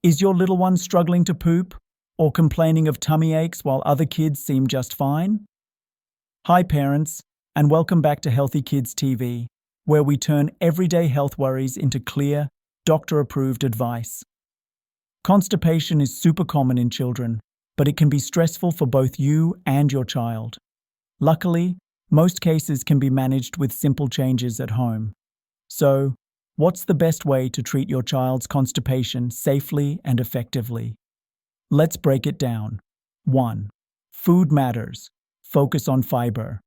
Is your little one struggling to poop or complaining of tummy aches while other kids seem just fine? Hi parents, and welcome back to Healthy Kids TV, where we turn everyday health worries into clear, doctor-approved advice. Constipation is super common in children, but it can be stressful for both you and your child. Luckily, most cases can be managed with simple changes at home. So, what's the best way to treat your child's constipation safely and effectively? Let's break it down. 1. Food matters. Focus on fiber.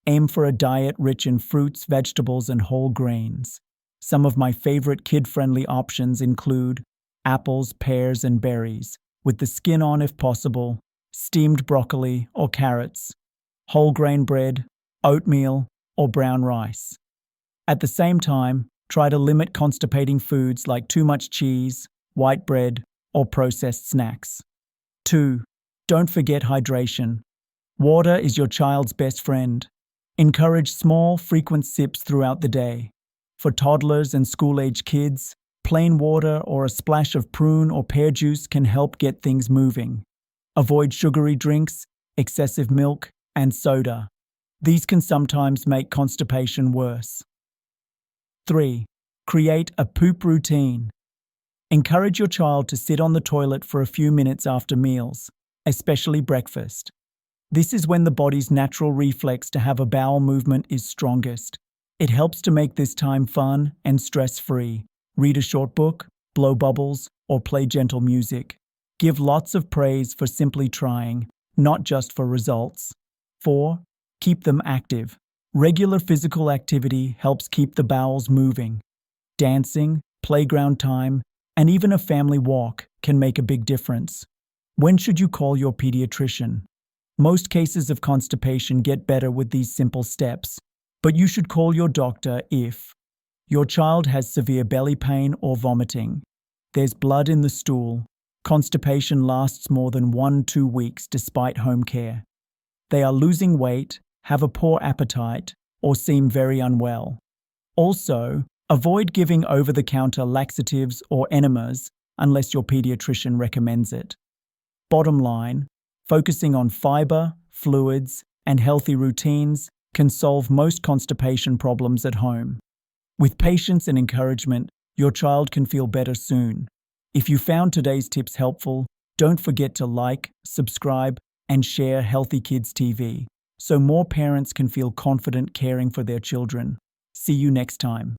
Aim for a diet rich in fruits, vegetables, and whole grains. Some of my favorite kid-friendly options include apples, pears, and berries, with the skin on if possible, steamed broccoli or carrots, whole grain bread, oatmeal, or brown rice. At the same time, try to limit constipating foods like too much cheese, white bread, or processed snacks. 2. Don't forget hydration. Water is your child's best friend. Encourage small, frequent sips throughout the day. For toddlers and school-age kids, plain water or a splash of prune or pear juice can help get things moving. Avoid sugary drinks, excessive milk, and soda. These can sometimes make constipation worse. 3. Create a poop routine. Encourage your child to sit on the toilet for a few minutes after meals, especially breakfast. This is when the body's natural reflex to have a bowel movement is strongest. It helps to make this time fun and stress-free. Read a short book, blow bubbles, or play gentle music. Give lots of praise for simply trying, not just for results. 4. Keep them active. Regular physical activity helps keep the bowels moving. Dancing, playground time, and even a family walk can make a big difference. When should you call your pediatrician? Most cases of constipation get better with these simple steps, but you should call your doctor if your child has severe belly pain or vomiting, there's blood in the stool, constipation lasts more than 1-2 weeks despite home care, they are losing weight, have a poor appetite, or seem very unwell. Also, avoid giving over-the-counter laxatives or enemas unless your pediatrician recommends it. Bottom line, focusing on fiber, fluids, and healthy routines can solve most constipation problems at home. With patience and encouragement, your child can feel better soon. If you found today's tips helpful, don't forget to like, subscribe, and share Healthy Kids TV so more parents can feel confident caring for their children. See you next time.